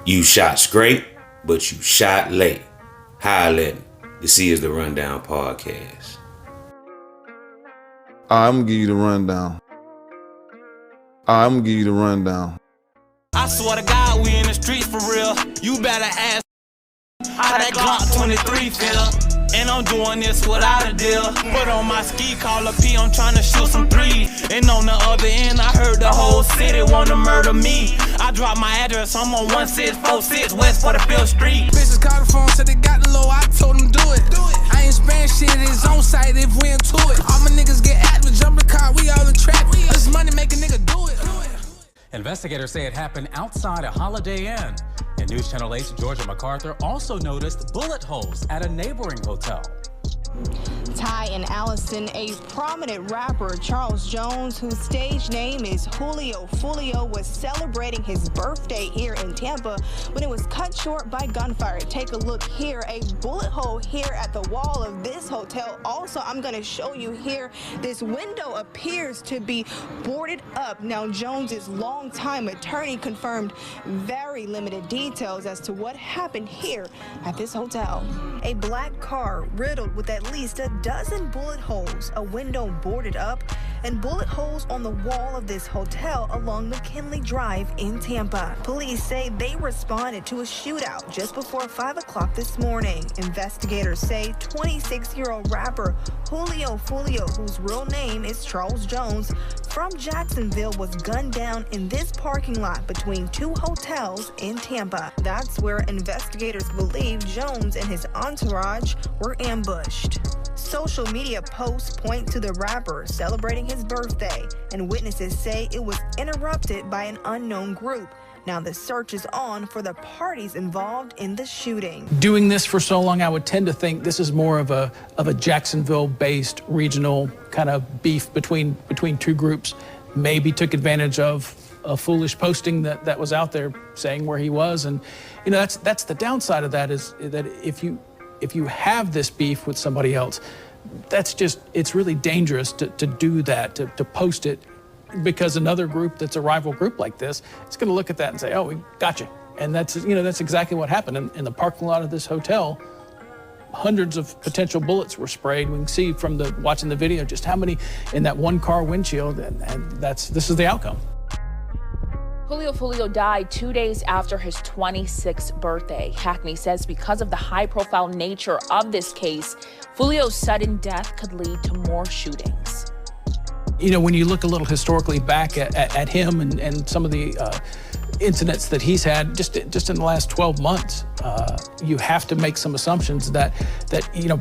You shot straight, but you shot late. Holla at me. This is the Rundown Podcast. I'm gonna give you the rundown. I swear to God, we in the streets for real. You better ask how that Glock 23 feel. And I'm doing this without a deal. Put on my ski collar P, I'm trying to shoot some threes. And on the other end, I heard the whole city wanna murder me. I dropped my address, I'm on 1646 West 45th Street. Bitches called the phone, said they got the low, I told them do it. I ain't spam shit, it's on site if we into it. All my niggas get active, jump the car, we all in trap. This money make a nigga do it. Investigators say it happened outside a Holiday Inn. And News Channel 8's Georgia MacArthur also noticed bullet holes at a neighboring hotel. Ty and Allison, a prominent rapper, Charles Jones, whose stage name is Julio Foolio, was celebrating his birthday here in Tampa when it was cut short by gunfire. Take a look here, a bullet hole here at the wall of this hotel. Also, I'm going to show you here, this window appears to be boarded up. Now, Jones's longtime attorney confirmed very limited details as to what happened here at this hotel. A black car riddled with at least a dozen bullet holes, a window boarded up, and bullet holes on the wall of this hotel along McKinley Drive in Tampa. Police say they responded to a shootout just before 5 o'clock this morning. Investigators say 26-year-old rapper Julio Foolio, whose real name is Charles Jones, from Jacksonville, was gunned down in this parking lot between two hotels in Tampa. That's where investigators believe Jones and his entourage were ambushed. Social media posts point to the rapper celebrating his birthday, and witnesses say it was interrupted by an unknown group. Now the search is on for the parties involved in the shooting. Doing this for so long, I would tend to think this is more of a Jacksonville-based regional kind of beef between two groups. Maybe took advantage of a foolish posting that was out there saying where he was, and you know that's the downside of that, is that if you have this beef with somebody else, it's really dangerous to do that, to post it, because another group that's a rival group like this is going to look at that and say, oh, we got you. And that's exactly what happened in the parking lot of this hotel. Hundreds of potential bullets were sprayed. We can see from watching the video just how many in that one car windshield, and this is the outcome. Julio Foolio died 2 days after his 26th birthday. Hackney says because of the high-profile nature of this case, Foolio's sudden death could lead to more shootings. You know, when you look a little historically back at him and some of the incidents that he's had just in the last 12 months, you have to make some assumptions that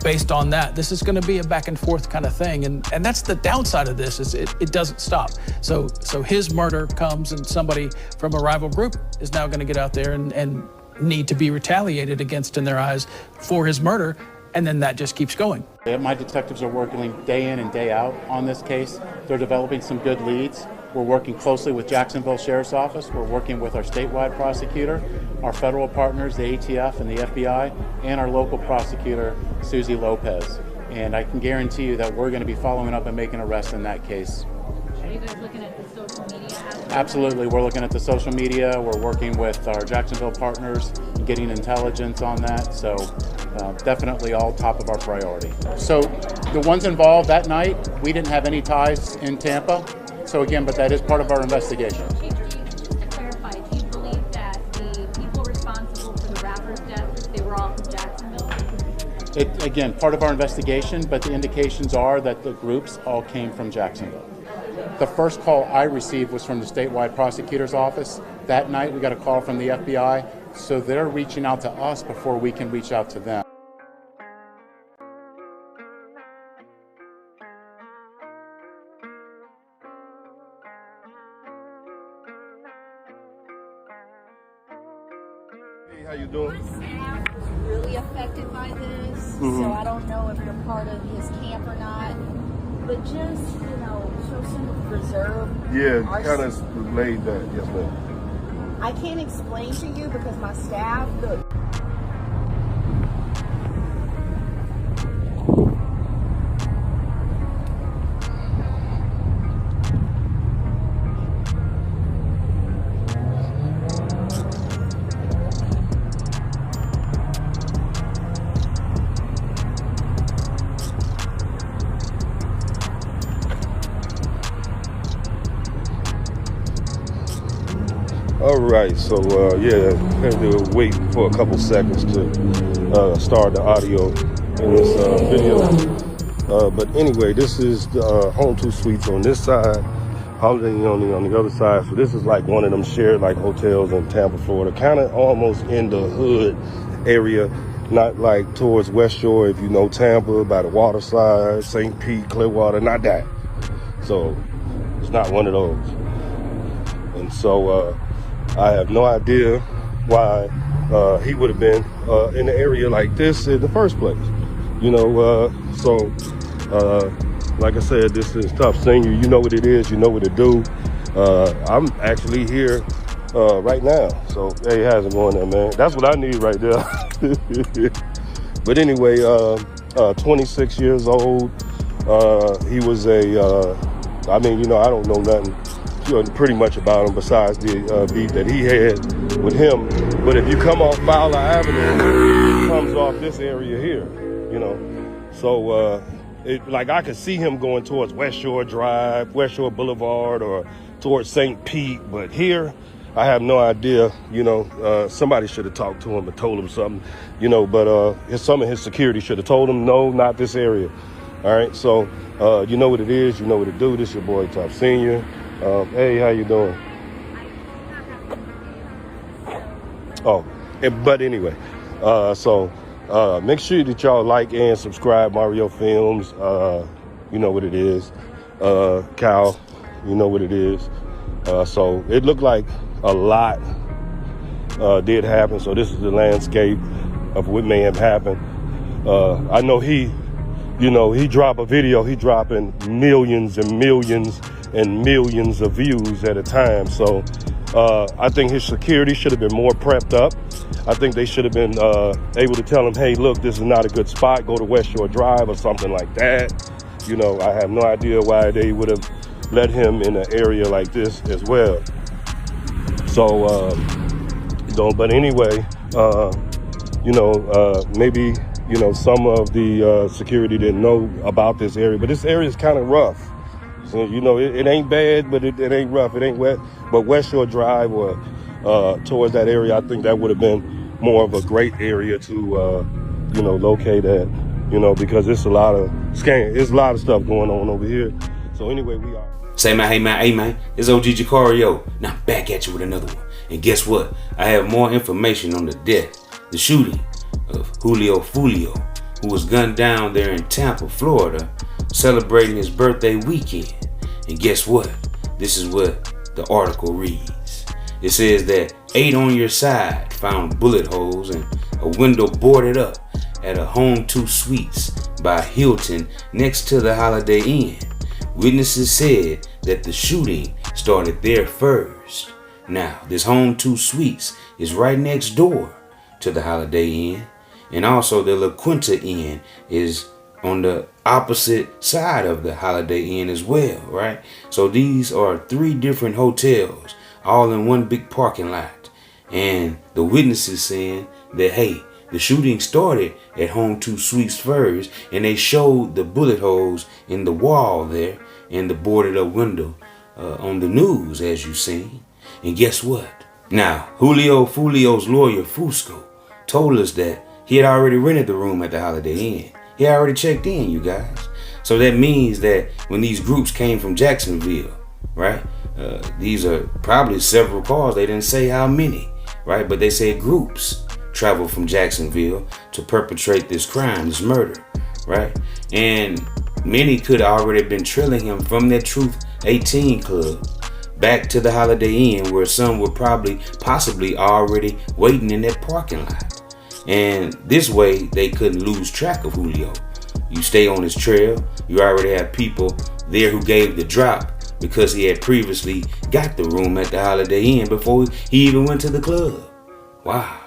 based on that, this is going to be a back and forth kind of thing, and that's the downside of this, is it doesn't stop. So his murder comes, and somebody from a rival group is now going to get out there and need to be retaliated against in their eyes for his murder. And then that just keeps going. My detectives are working day in and day out on this case. They're developing some good leads. We're working closely with Jacksonville Sheriff's Office. We're working with our statewide prosecutor, our federal partners, the ATF and the FBI, and our local prosecutor, Susie Lopez. And I can guarantee you that we're going to be following up and making arrests in that case. Are you guys looking at the social media aspect? Absolutely. We're looking at the social media. We're working with our Jacksonville partners and getting intelligence on that. So definitely all top of our priority. So the ones involved that night, we didn't have any ties in Tampa. So again, but that is part of our investigation. Just to clarify, do you believe that the people responsible for the rapper's death, they were all from Jacksonville? Again, part of our investigation, but the indications are that the groups all came from Jacksonville. The first call I received was from the statewide prosecutor's office. That night we got a call from the FBI, so they're reaching out to us before we can reach out to them. Hey, how you doing? My staff was really affected by this, so I don't know if you're part of his camp or not. But just, show some reserve. Yeah, kind of relayed that, yes ma'am. I can't explain to you because my staff, look. Right, so yeah, I had to wait for a couple seconds to start the audio in this video. But anyway, this is the Home 2 Suites on this side, Holiday Inn on the other side. So this is like one of them shared like hotels in Tampa, Florida, kind of almost in the hood area, not like towards West Shore, if you know Tampa, by the water side, St. Pete, Clearwater, not that. So it's not one of those. And so I have no idea why he would have been in the area like this in the first place. You know, like I said, this is Tough Senior. You know what it is, you know what to do. I'm actually here right now. So, hey, how's it going there, man? That's what I need right there. But anyway, 26 years old. He was I mean, you know, I don't know nothing pretty much about him besides the beef that he had with him. But if you come off Fowler Avenue, it comes off this area here, you know. So, like I could see him going towards West Shore Drive, West Shore Boulevard, or towards St. Pete. But here, I have no idea, you know. Somebody should have talked to him and told him something, you know. But some of his security should have told him, no, not this area. All right, so you know what it is, you know what to do. This your boy Tough Senior. Hey, how you doing? Oh, but anyway, so make sure that y'all like and subscribe Mario Films. You know what it is. Cal, you know what it is. So it looked like a lot did happen. So this is the landscape of what may have happened. I know he dropped a video, he dropping millions and millions and millions of views at a time. So I think his security should have been more prepped up. I think they should have been able to tell him, hey, look, this is not a good spot. Go to West Shore Drive or something like that. You know, I have no idea why they would have let him in an area like this as well. So, but anyway, maybe, you know, some of the security didn't know about this area, but this area is kind of rough. So, you know, it ain't bad, but it ain't rough. It ain't wet. But West Shore Drive or towards that area, I think that would have been more of a great area to, you know, locate at, you know, because there's a lot of there's a lot of stuff going on over here. So anyway, we are. Say man, hey man, it's OG Jucario. Now I'm back at you with another one. And guess what? I have more information on the death, the shooting of Julio Foolio, who was gunned down there in Tampa, Florida, celebrating his birthday weekend. And guess what? This is what the article reads. It says that 8 on your side found bullet holes and a window boarded up at a Home 2 Suites by Hilton next to the Holiday Inn. Witnesses said that the shooting started there first. Now, this Home 2 Suites is right next door to the Holiday Inn, and also the La Quinta Inn is on the opposite side of the Holiday Inn as well, right? So these are 3 different hotels, all in one big parking lot. And the witnesses saying that, hey, the shooting started at Home 2 Suites first, and they showed the bullet holes in the wall there and the boarded up window on the news, as you seen. And guess what? Now, Julio Foolio's lawyer, Fusco, told us that he had already rented the room at the Holiday Inn. He already checked in, you guys. So that means that when these groups came from Jacksonville, right? These are probably several cars. They didn't say how many, right? But they said groups traveled from Jacksonville to perpetrate this crime, this murder, right? And many could have already been trailing him from that Truth 18 club back to the Holiday Inn, where some were possibly already waiting in that parking lot. And this way, they couldn't lose track of Julio. You stay on his trail, you already have people there who gave the drop because he had previously got the room at the Holiday Inn before he even went to the club. Wow,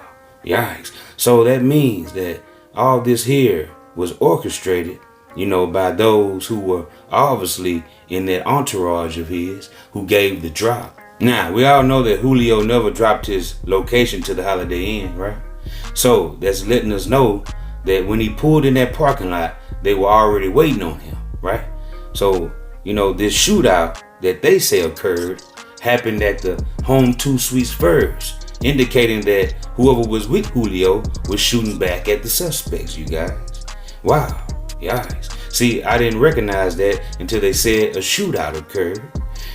yikes. So that means that all this here was orchestrated, you know, by those who were obviously in that entourage of his who gave the drop. Now, we all know that Julio never dropped his location to the Holiday Inn, right? So that's letting us know that when he pulled in that parking lot, they were already waiting on him, right? So, you know, this shootout that they say occurred happened at the Home 2 Suites first, indicating that whoever was with Julio was shooting back at the suspects, you guys. Wow, guys. See, I didn't recognize that until they said a shootout occurred,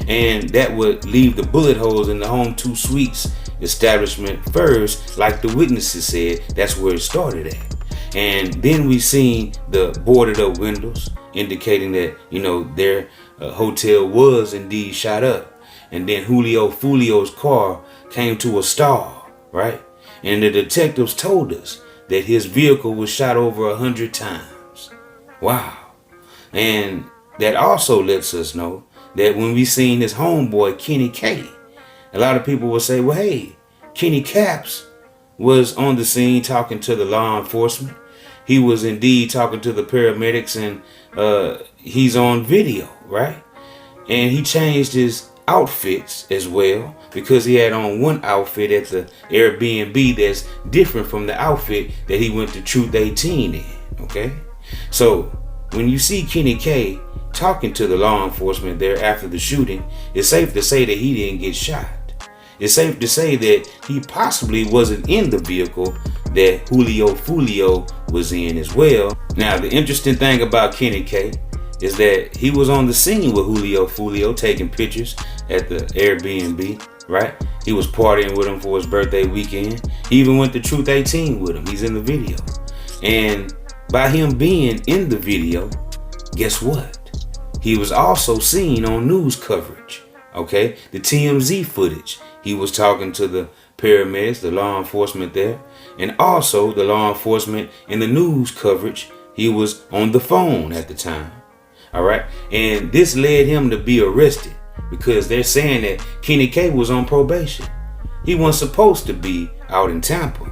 and that would leave the bullet holes in the Home 2 Suites establishment first, like the witnesses said. That's where it started at. And then we seen the boarded up windows, indicating that, you know, their hotel was indeed shot up. And then Julio Foolio's car came to a stall, right? And the detectives told us that his vehicle was shot over 100 times. Wow. And that also lets us know that when we seen his homeboy, Kenny K, a lot of people will say, well, hey, Kenny Kapps was on the scene talking to the law enforcement. He was indeed talking to the paramedics, and he's on video, right? And he changed his outfits as well, because he had on one outfit at the Airbnb that's different from the outfit that he went to Truth 18 in, okay? So when you see Kenny K talking to the law enforcement there after the shooting, it's safe to say that he didn't get shot. It's safe to say that he possibly wasn't in the vehicle that Julio Foolio was in as well. Now, the interesting thing about Kenny K is that he was on the scene with Julio Foolio taking pictures at the Airbnb, right? He was partying with him for his birthday weekend. He even went to Truth 18 with him. He's in the video. And by him being in the video, guess what? He was also seen on news coverage, okay? The TMZ footage. He was talking to the paramedics, the law enforcement there, and also the law enforcement in the news coverage. He was on the phone at the time. All right. And this led him to be arrested because they're saying that Kenny K was on probation. He wasn't supposed to be out in Tampa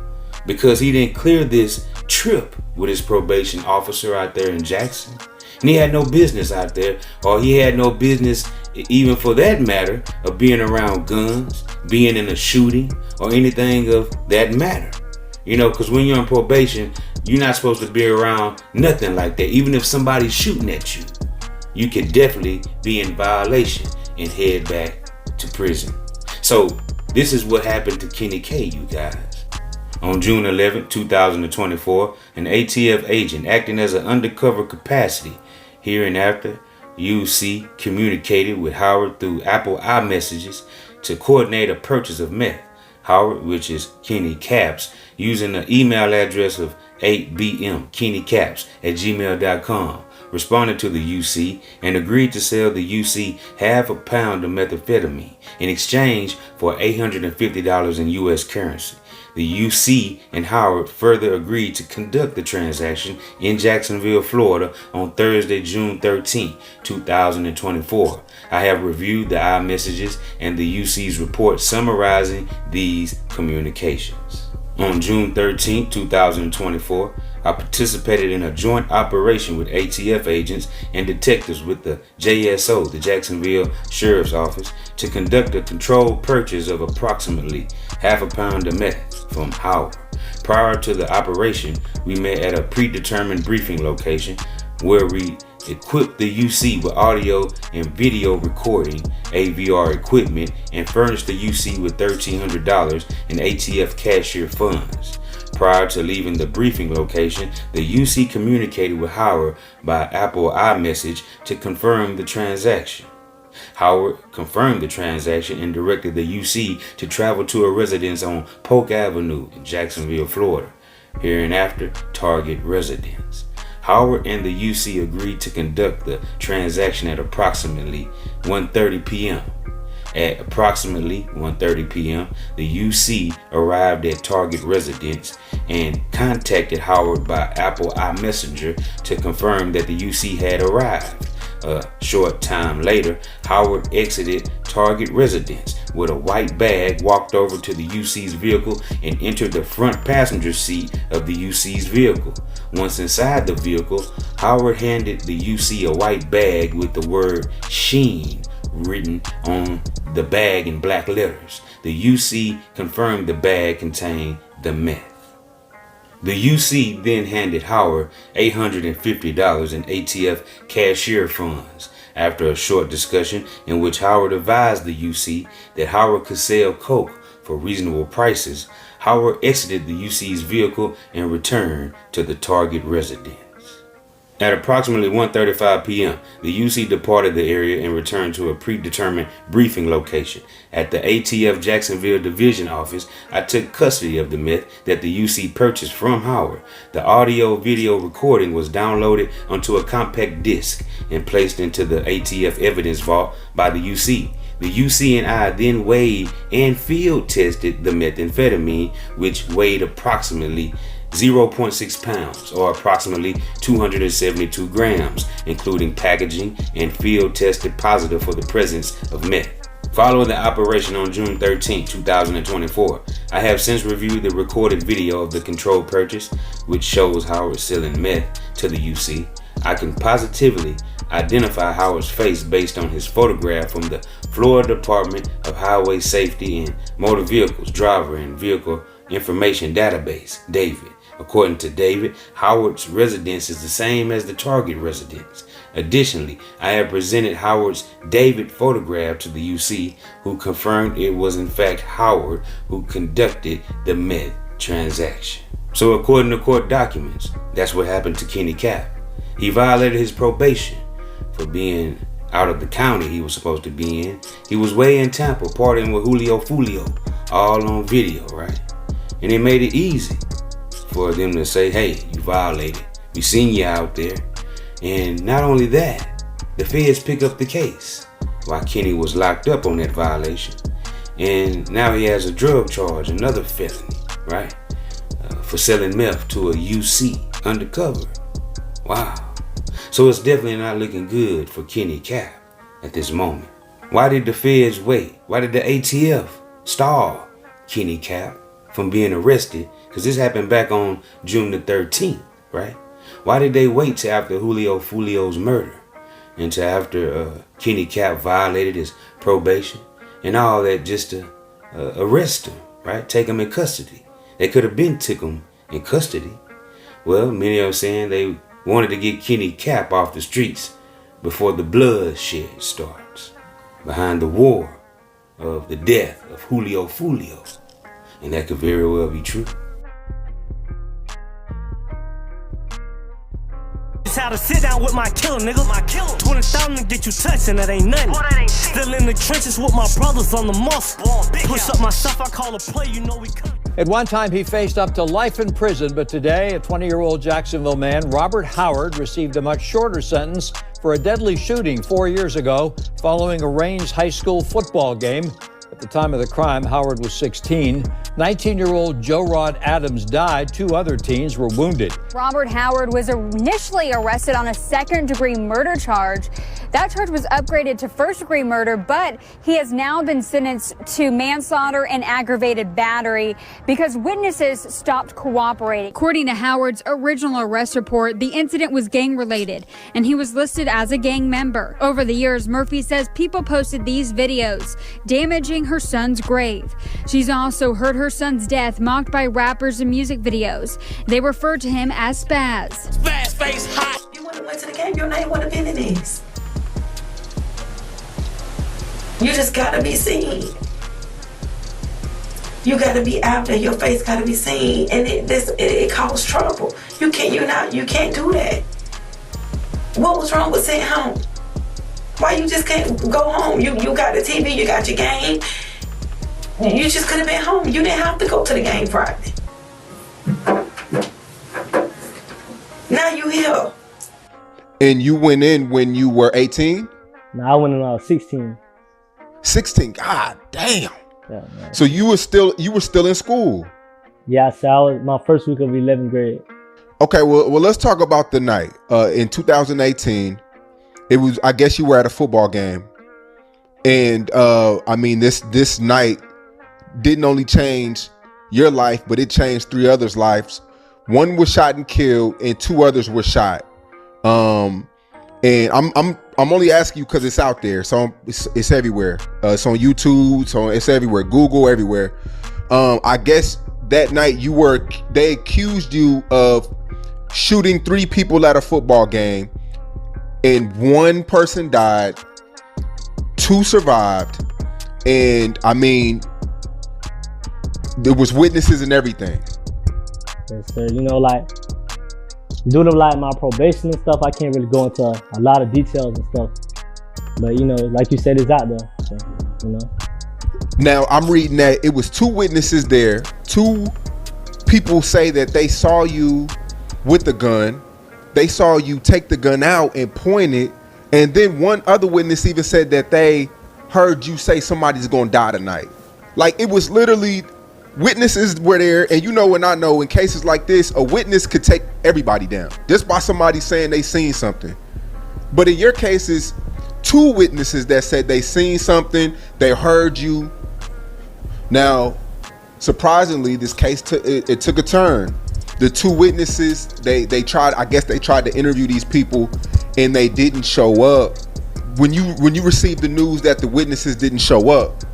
because he didn't clear this trip with his probation officer out there in Jackson. And he had no business out there, or he had no business, even for that matter, of being around guns, being in a shooting, or anything of that matter. You know, because when you're on probation, you're not supposed to be around nothing like that. Even if somebody's shooting at you, you could definitely be in violation and head back to prison. So this is what happened to Kenny K, you guys. On June 11, 2024, an ATF agent acting as an undercover capacity hereinafter UC communicated with Howard through Apple iMessages to coordinate a purchase of meth. Howard, which is Kenny Kapps, using the email address of 8bmkennyKapps@gmail.com, responded to the UC and agreed to sell the UC half a pound of methamphetamine in exchange for $850 in U.S. currency. The UC and Howard further agreed to conduct the transaction in Jacksonville, Florida on Thursday, June 13, 2024. I have reviewed the iMessages and the UC's report summarizing these communications. On June 13, 2024, I participated in a joint operation with ATF agents and detectives with the JSO, the Jacksonville Sheriff's Office, to conduct a controlled purchase of approximately half a pound of meth from Howard. Prior to the operation, we met at a predetermined briefing location where we equipped the UC with audio and video recording AVR equipment and furnished the UC with $1,300 in ATF cashier funds. Prior to leaving the briefing location, the UC communicated with Howard by Apple iMessage to confirm the transaction. Howard confirmed the transaction and directed the UC to travel to a residence on Polk Avenue in Jacksonville, Florida, hereinafter target residence. Howard and the UC agreed to conduct the transaction at approximately 1:30 p.m. At approximately 1:30 p.m., the UC arrived at target residence and contacted Howard by Apple iMessenger to confirm that the UC had arrived. A short time later, Howard exited target residence with a white bag, walked over to the UC's vehicle, and entered the front passenger seat of the UC's vehicle. Once inside the vehicle, Howard handed the UC a white bag with the word Sheen written on the bag in black letters. The UC confirmed the bag contained the meth. The UC then handed Howard $850 in ATF cashier funds. After a short discussion in which Howard advised the UC that Howard could sell coke for reasonable prices, Howard exited the UC's vehicle and returned to the target residence. At approximately 1:35 p.m., the UC departed the area and returned to a predetermined briefing location. At the ATF Jacksonville Division office, I took custody of the meth that the UC purchased from Howard. The audio-video recording was downloaded onto a compact disc and placed into the ATF evidence vault by the UC. The UC and I then weighed and field tested the methamphetamine, which weighed approximately 0.6 pounds or approximately 272 grams, including packaging, and field tested positive for the presence of meth. Following the operation on June 13, 2024, I have since reviewed the recorded video of the controlled purchase, which shows Howard selling meth to the UC. I can positively identify Howard's face based on his photograph from the Florida Department of Highway Safety and Motor Vehicles Driver and Vehicle Information Database, David. According to David, Howard's residence is the same as the target residence. Additionally, I have presented Howard's David photograph to the UC, who confirmed it was in fact Howard who conducted the meth transaction. So according to court documents, that's what happened to Kenny Kapps. He violated his probation for being out of the county he was supposed to be in. He was way in Tampa partying with Julio Foolio, all on video, right? And it made it easy for them to say, hey, you violated. We seen you out there. And not only that, the feds pick up the case while Kenny was locked up on that violation. And now he has a drug charge, another felony, right? For selling meth to a UC undercover. Wow. So it's definitely not looking good for Kenny Kapps at this moment. Why did the feds wait? Why did the ATF stall Kenny Kapps from being arrested? Because this happened back on June the 13th, right? Why did they wait till after Julio Foolio's murder and till after Kenny Kapps violated his probation and all that just to arrest him, right? Take him in custody. They could have been took him in custody. Well, many are saying they wanted to get Kenny Kapps off the streets before the bloodshed starts behind the war of the death of Julio Foolio. And that could very well be true. How to sit down with my killer, nigga. My killer. 20,000 to get you touching, that ain't nothing. Boy, that ain't still in the trenches with my brothers on the muscle. Push up my stuff, I call a play, you know we come. At one time, he faced up to life in prison, but today, a 20-year-old Jacksonville man, Robert Howard, received a much shorter sentence for a deadly shooting 4 years ago following a Range High School football game. At the time of the crime, Howard was 16. 19-year-old Joe Rod Adams died. 2 other teens were wounded. Robert Howard was initially arrested on a second-degree murder charge. That charge was upgraded to first-degree murder, but he has now been sentenced to manslaughter and aggravated battery because witnesses stopped cooperating. According to Howard's original arrest report, the incident was gang-related, and he was listed as a gang member. Over the years, Murphy says people posted these videos damaging her son's grave. She's also heard her son's death mocked by rappers in music videos. They refer to him as Spaz. Spaz face hot. You wouldn't have went to the game, your name would have been in this. You just gotta be seen. You gotta be out there, your face gotta be seen, and it causes trouble. You can't do that. What was wrong with sitting home? Why you just can't go home? You got the TV, you got your game. You just could have been home. You didn't have to go to the game Friday. Now you here. And you went in when you were 18? No, I went when I was 16. 16. God damn. Yeah, so you were still in school? Yeah, so I was my first week of 11th grade. Okay, well let's talk about the night. In 2018, it was, I guess you were at a football game. And I mean, this night didn't only change your life, but it changed 3 others' lives. 1 was shot and killed, and 2 others were shot. And I'm only asking you because it's out there, so it's everywhere. It's on YouTube, so it's everywhere. Google, everywhere. I guess that night they accused you of shooting 3 people at a football game, and one person died, 2 survived, and I mean, there was witnesses and everything. Yes, sir. You know, like, due to like my probation and stuff, I can't really go into a lot of details and stuff. But you know, like you said, it's out there. So, you know. Now I'm reading that it was 2 witnesses there. 2 people say that they saw you with the gun. They saw you take the gun out and point it. And then one other witness even said that they heard you say somebody's gonna die tonight. Like, it was literally, witnesses were there. And you know, and I know in cases like this, a witness could take everybody down just by somebody saying they seen something. But in your cases, 2 witnesses that said they seen something, they heard you. Now, surprisingly, this case it took a turn. The 2 witnesses, they tried, I guess they tried to interview these people, and they didn't show up. When you received the news that the witnesses didn't show up,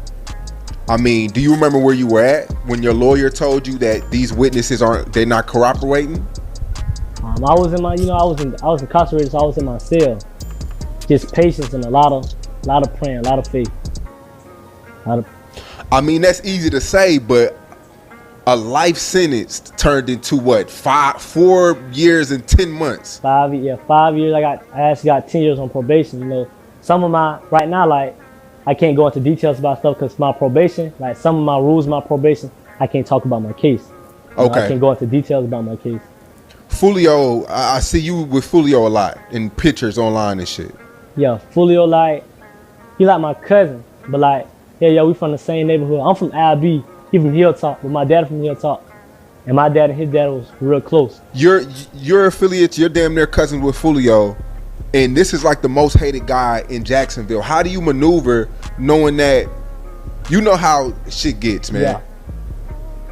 I mean, do you remember where you were at when your lawyer told you that these witnesses they're not cooperating? I was in my, you know, I was incarcerated, so I was in my cell. Just patience and a lot of praying, a lot of faith. I mean, that's easy to say, but a life sentence turned into what? 4 years and 10 months. 5 years. I actually got 10 years on probation. You know, some of my, right now, like, I can't go into details about stuff because my probation, like some of my rules, my probation, I can't talk about my case. You know, I can't go into details about my case. Foolio, I see you with Foolio a lot in pictures online and shit. Yeah, Foolio, like, he like my cousin, but like, yeah, we from the same neighborhood. I'm from IB, he from Hilltop, but my dad from Hilltop, and my dad and his dad was real close. You're affiliates, you're damn near cousins with Foolio, and this is like the most hated guy in Jacksonville. How do you maneuver knowing that, you know how shit gets, man? Yeah.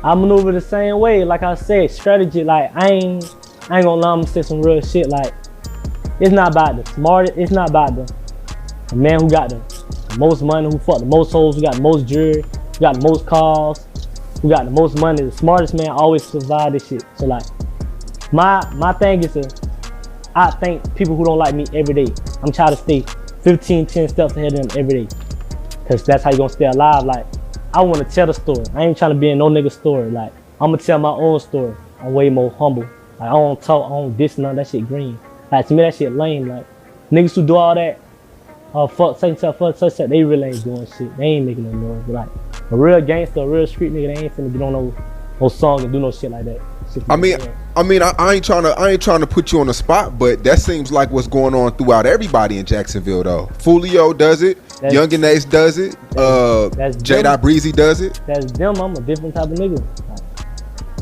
I maneuver the same way, like I said, strategy. Like, I ain't gonna lie, I'm gonna say some real shit. Like, it's not about the smartest, it's not about the man who got the most money, who fucked the most hoes, who got the most jewelry, who got the most cars, who got the most money. The smartest man always survive this shit. So like, my thing is I thank people who don't like me every day. I'm trying to stay 15, 10 steps ahead of them every day. Cause that's how you gonna stay alive. Like, I wanna tell the story. I ain't trying to be in no nigga story. Like, I'm gonna tell my own story. I'm way more humble. Like, I don't talk, I don't diss none, that shit green. Like, to me, that shit lame. Like, niggas who do all that, fuck such, they really ain't doing shit. They ain't making no noise. But like, a real gangster, a real street nigga, they ain't finna get on no song and do no shit like that. I ain't trying to put you on the spot, but that seems like what's going on throughout everybody in Jacksonville though. Foolio does it, Young and Ace does it, J. Breezy does it. That's them. I'm a different type of nigga. Like,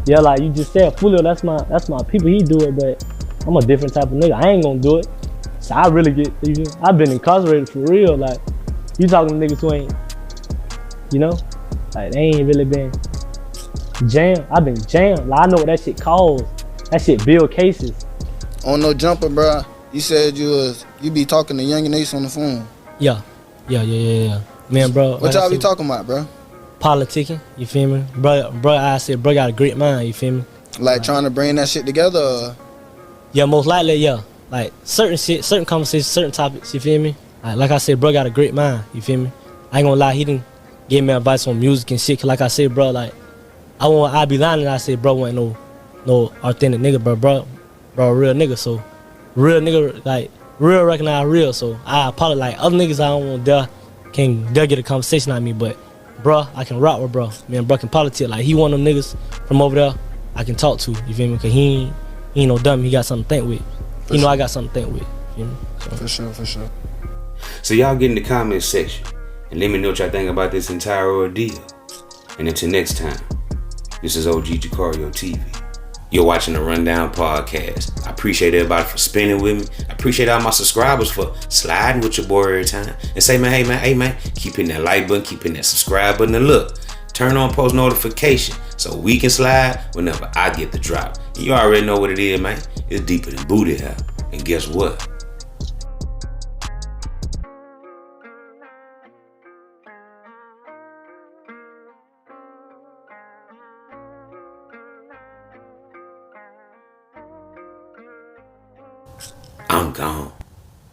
yeah, like you just said, Foolio, that's my people, he do it, but I'm a different type of nigga. I ain't gonna do it. So I really I've been incarcerated for real. Like, you talking to niggas who ain't, you know, like they ain't really been jammed. I've been jammed. Like, I know what that shit calls. That shit build cases. On no jumper, bro. You said you be talking to Young and Ace on the phone. Yeah. Man, bro. What y'all be talking about, bro? Politicking, you feel me? Bro, I said, bro got a great mind, you feel me? Like trying to bring that shit together? Or? Yeah, most likely, yeah. Like certain shit, certain conversations, certain topics, you feel me? Like I said, bro got a great mind, you feel me? I ain't gonna lie, he didn't give me advice on music and shit. Cause like I said, bro, like I be lying and I say, bro, ain't no authentic nigga, bro, a real nigga. So real nigga, like real recognize real. So I apologize. Like other niggas, I don't want they'll get a conversation on me, but bro, I can rock with bro. Me and bro can politic. Like he one of them niggas from over there I can talk to. You feel me? Cause he ain't no dummy. He got something to think with. You know I got something to think with. You know? So. For sure. So y'all get in the comment section and let me know what y'all think about this entire ordeal. And until next time, this is OG Jucario TV. You're watching the Rundown Podcast. I appreciate everybody for spending with me. I appreciate all my subscribers for sliding with your boy every time. And say, man, hey man, keep hitting that like button, keep hitting that subscribe button, and look, turn on post notification so we can slide whenever I get the drop. And you already know what it is, man. It's deeper than booty hell. And guess what? I'm gone.